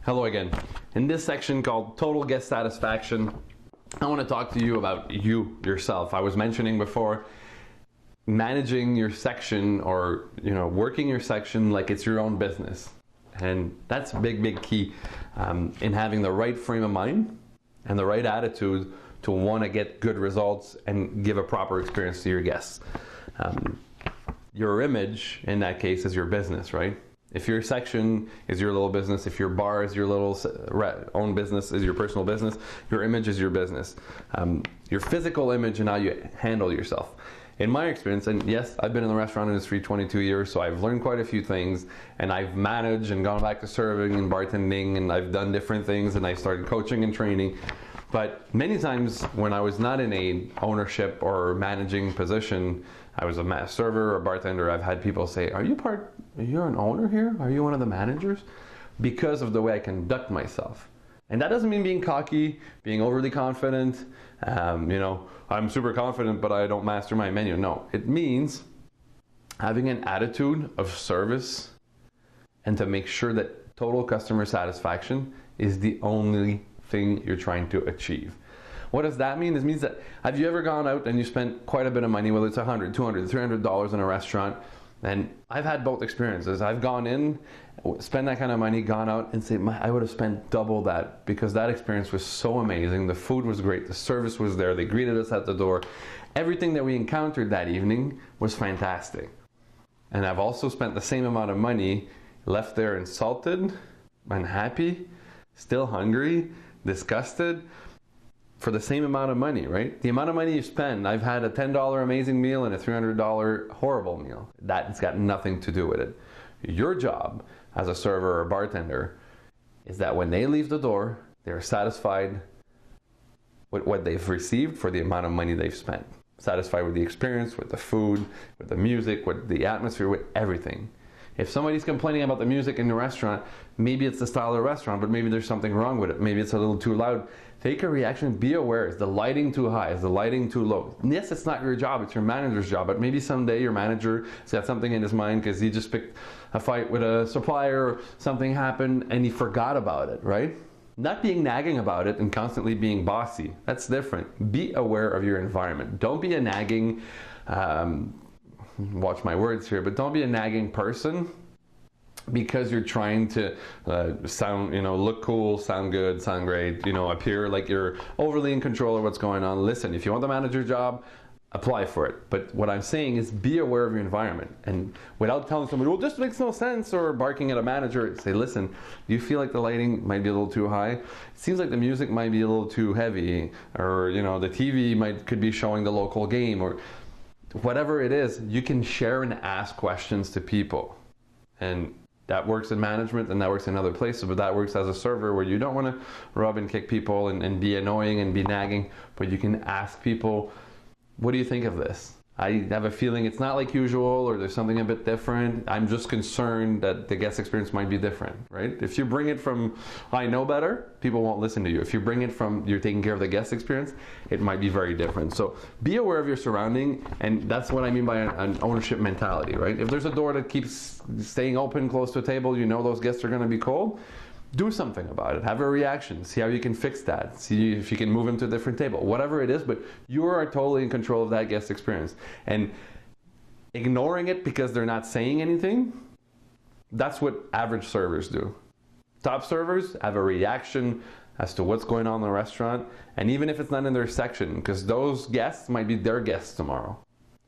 Hello again. In this section called Total Guest Satisfaction, I want to talk to you about yourself. I was mentioning before, managing your section or working your section like it's your own business. And that's a big key in having the right frame of mind and the right attitude to want to get good results and give a proper experience to your guests. Your image in that case is your business, right? If your section is your little business, if your bar is your little own business, is your personal business, your image is your business. Your physical image and how you handle yourself. In my experience, and yes, I've been in the restaurant industry 22 years, so I've learned quite a few things, and I've managed and gone back to serving and bartending, and I've done different things, and I started coaching and training. But many times when I was not in a ownership or managing position, I was a server or bartender, I've had people say, you're an owner here? Are you one of the managers? Because of the way I conduct myself. And that doesn't mean being cocky, being overly confident, I'm super confident but I don't master my menu. No, it means having an attitude of service and to make sure that total customer satisfaction is the only thing you're trying to achieve. What does that mean? It means that, have you ever gone out and you spent quite a bit of money, whether it's $100, $200, $300 in a restaurant? And I've had both experiences. I've gone in, spent that kind of money, gone out and say, I would have spent double that because that experience was so amazing. The food was great. The service was there. They greeted us at the door. Everything that we encountered that evening was fantastic. And I've also spent the same amount of money, left there insulted, unhappy, still hungry, disgusted, for the same amount of money, right? The amount of money you spend, I've had a $10 amazing meal and a $300 horrible meal. That's got nothing to do with it. Your job as a server or bartender is that when they leave the door, they're satisfied with what they've received for the amount of money they've spent. Satisfied with the experience, with the food, with the music, with the atmosphere, with everything. If somebody's complaining about the music in the restaurant, maybe it's the style of the restaurant, but maybe there's something wrong with it. Maybe it's a little too loud. Take a reaction, be aware. Is the lighting too high? Is the lighting too low? Yes, it's not your job, it's your manager's job, but maybe someday your manager has got something in his mind because he just picked a fight with a supplier or something happened and he forgot about it, right? Not being nagging about it and constantly being bossy. That's different. Be aware of your environment. Don't be a nagging, watch my words here, but don't be a nagging person because you're trying to sound, look cool, sound good, sound great, appear like you're overly in control of what's going on. Listen, if you want the manager job, apply for it. But what I'm saying is be aware of your environment. And without telling somebody, well, this makes no sense, or barking at a manager, say, listen, do you feel like the lighting might be a little too high? It seems like the music might be a little too heavy, or, the TV could be showing the local game, or whatever it is. You can share and ask questions to people. And that works in management and that works in other places, but that works as a server where you don't want to rub and kick people and be annoying and be nagging, but you can ask people, what do you think of this? I have a feeling it's not like usual, or there's something a bit different. I'm just concerned that the guest experience might be different, right? If you bring it from, I know better, people won't listen to you. If you bring it from, you're taking care of the guest experience, it might be very different. So be aware of your surrounding, and that's what I mean by an ownership mentality, right? If there's a door that keeps staying open close to a table, those guests are gonna be cold, do something about it. Have a reaction. See how you can fix that. See if you can move them to a different table. Whatever it is, but you are totally in control of that guest experience. And ignoring it because they're not saying anything, that's what average servers do. Top servers have a reaction as to what's going on in the restaurant, and even if it's not in their section, because those guests might be their guests tomorrow.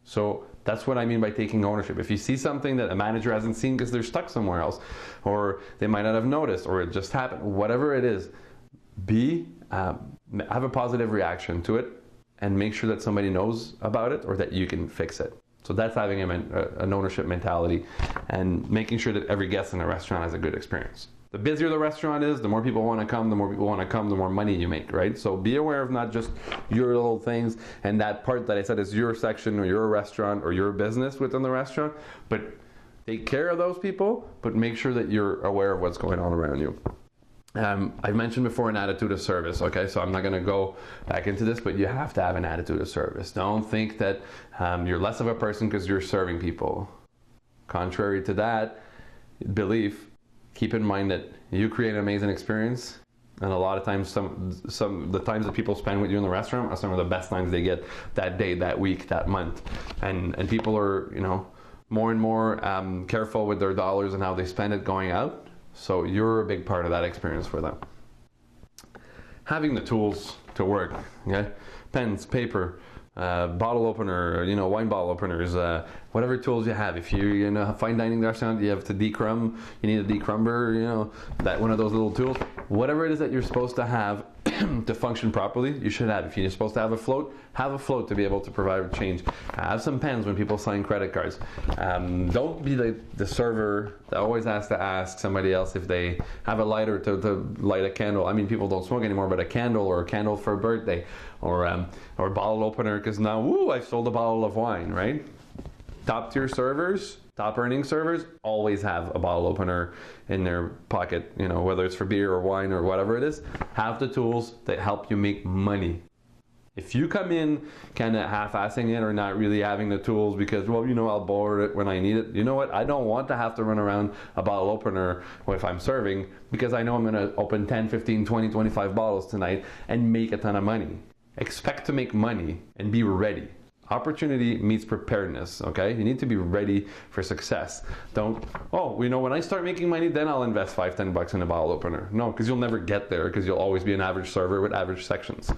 So that's what I mean by taking ownership. If you see something that a manager hasn't seen because they're stuck somewhere else, or they might not have noticed, or it just happened, whatever it is, have a positive reaction to it and make sure that somebody knows about it or that you can fix it. So that's having an ownership mentality and making sure that every guest in the restaurant has a good experience. The busier the restaurant is, the more people want to come, the more money you make, right? So be aware of not just your little things and that part that I said is your section or your restaurant or your business within the restaurant, but take care of those people, but make sure that you're aware of what's going on around you. I've mentioned before an attitude of service, okay? So I'm not going to go back into this, but you have to have an attitude of service. Don't think that you're less of a person because you're serving people. Contrary to that belief, keep in mind that you create an amazing experience. And a lot of times, the times that people spend with you in the restaurant are some of the best times they get that day, that week, that month. And people are, more and more careful with their dollars and how they spend it going out. So you're a big part of that experience for them. Having the tools to work, okay? Pens, paper, bottle opener, wine bottle openers, whatever tools you have. If you're in a fine dining restaurant, you have to decrumb, you need a decrumber, that one of those little tools. Whatever it is that you're supposed to have to function properly, you should have. If you're supposed to have a float to be able to provide change. Have some pens when people sign credit cards. Don't be the server that always has to ask somebody else if they have a lighter to light a candle. I mean, people don't smoke anymore, but a candle for a birthday, or a bottle opener, because now, I've sold a bottle of wine, right? Top tier servers, top earning servers always have a bottle opener in their pocket, whether it's for beer or wine or whatever it is. Have the tools that help you make money. If you come in kind of half-assing it or not really having the tools because, I'll borrow it when I need it. You know what? I don't want to have to run around a bottle opener if I'm serving, because I know I'm going to open 10, 15, 20, 25 bottles tonight and make a ton of money. Expect to make money and be ready. Opportunity meets preparedness, okay? You need to be ready for success. Don't, when I start making money, then I'll invest $5, $10 in a bottle opener. No, because you'll never get there, because you'll always be an average server with average sections.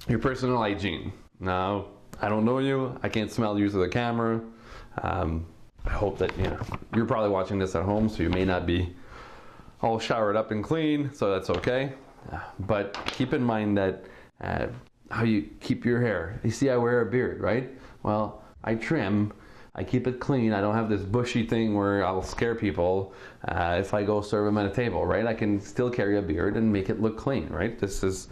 Your personal hygiene. Now, I don't know you. I can't smell you through the camera. I hope that, you're probably watching this at home, so you may not be all showered up and clean, so that's okay. But keep in mind that how you keep your hair. You see, I wear a beard, right? Well, I trim, I keep it clean. I don't have this bushy thing where I'll scare people if I go serve them at a table, right? I can still carry a beard and make it look clean, right? This is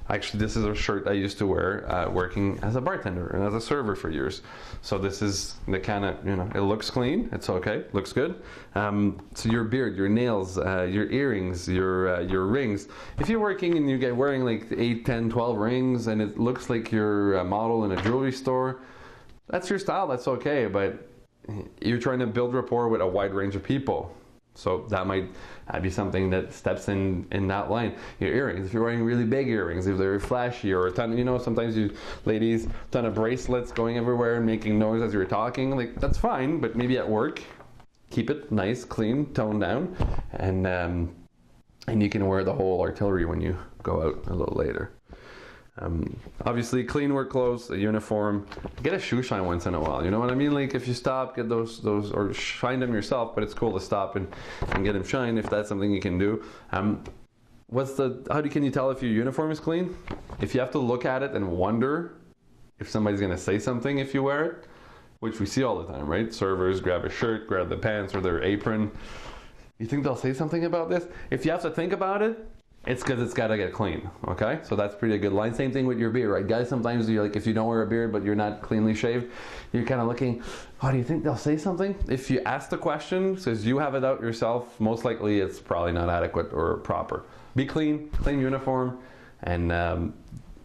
a shirt I used to wear working as a bartender and as a server for years. So this is the kind of, it looks clean, it's okay, looks good. So your beard, your nails, your earrings, your rings. If you're working and you get wearing like 8, 10, 12 rings and it looks like you're a model in a jewelry store, that's your style, that's okay, but you're trying to build rapport with a wide range of people. So that might be something that steps in that line. Your earrings, if you're wearing really big earrings, if they're flashy, or a ton, sometimes you ladies, ton of bracelets going everywhere and making noise as you're talking, like that's fine, but maybe at work, keep it nice, clean, toned down, and you can wear the whole artillery when you go out a little later. Obviously clean work clothes, a uniform, get a shoe shine once in a while, you know what I mean? Like if you stop, get those or shine them yourself, but it's cool to stop and get them shined if that's something you can do. Can you tell if your uniform is clean? If you have to look at it and wonder if somebody's going to say something if you wear it, which we see all the time, right? Servers grab a shirt, grab the pants or their apron. You think they'll say something about this? If you have to think about it, it's because it's got to get clean, okay? So that's pretty good line. Same thing with your beard, right? Guys, sometimes you're like, if you don't wear a beard but you're not cleanly shaved, you're kind of looking, do you think they'll say something? If you ask the question, says you have it out yourself, most likely it's probably not adequate or proper. Be clean uniform, and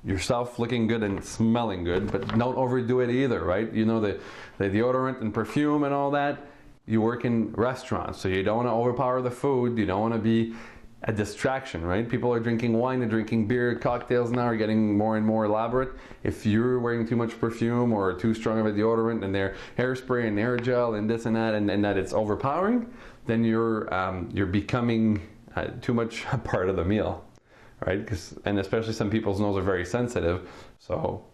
yourself looking good and smelling good, but don't overdo it either, right? The deodorant and perfume and all that, you work in restaurants, so you don't want to overpower the food, you don't want to be a distraction, right? People are drinking wine, they're drinking beer, cocktails now are getting more and more elaborate. If you're wearing too much perfume or too strong of a deodorant and their hairspray and hair gel and this and that it's overpowering, then you're becoming too much a part of the meal, right? And especially some people's noses are very sensitive, so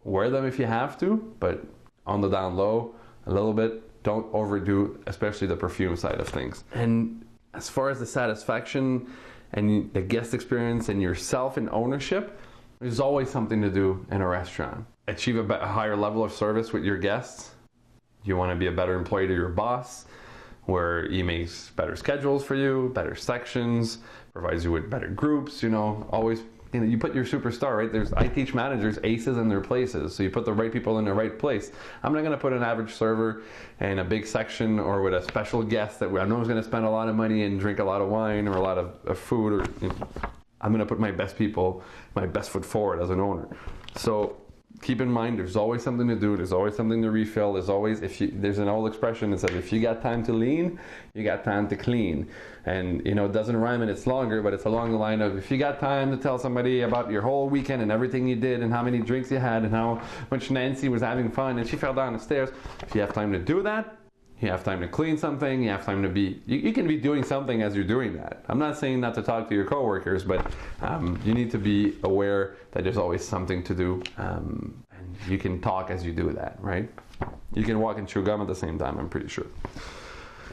wear them if you have to, but on the down low a little bit. Don't overdo, especially the perfume side of things. And as far as the satisfaction and the guest experience and yourself and ownership, there's always something to do in a restaurant. Achieve a higher level of service with your guests. You want to be a better employee to your boss, where he makes better schedules for you, better sections, provides you with better groups, always. You put your superstar, right? I teach managers aces in their places, so you put the right people in the right place. I'm not going to put an average server in a big section or with a special guest that I know is going to spend a lot of money and drink a lot of wine or a lot of food. I'm going to put my best people, my best foot forward as an owner. So keep in mind, there's always something to do, there's always something to refill, there's an old expression that says, if you got time to lean, you got time to clean. And you know, it doesn't rhyme and it's longer, but it's along the line of, if you got time to tell somebody about your whole weekend and everything you did and how many drinks you had and how much Nancy was having fun and she fell down the stairs, if you have time to do that, you have time to clean something, you have time to be, you can be doing something as you're doing that. I'm not saying not to talk to your coworkers, but you need to be aware that there's always something to do, and you can talk as you do that, right? You can walk and chew gum at the same time, I'm pretty sure.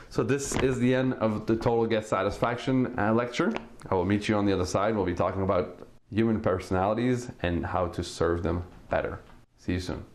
So this is the end of the Total Guest Satisfaction lecture. I will meet you on the other side. We'll be talking about human personalities and how to serve them better. See you soon.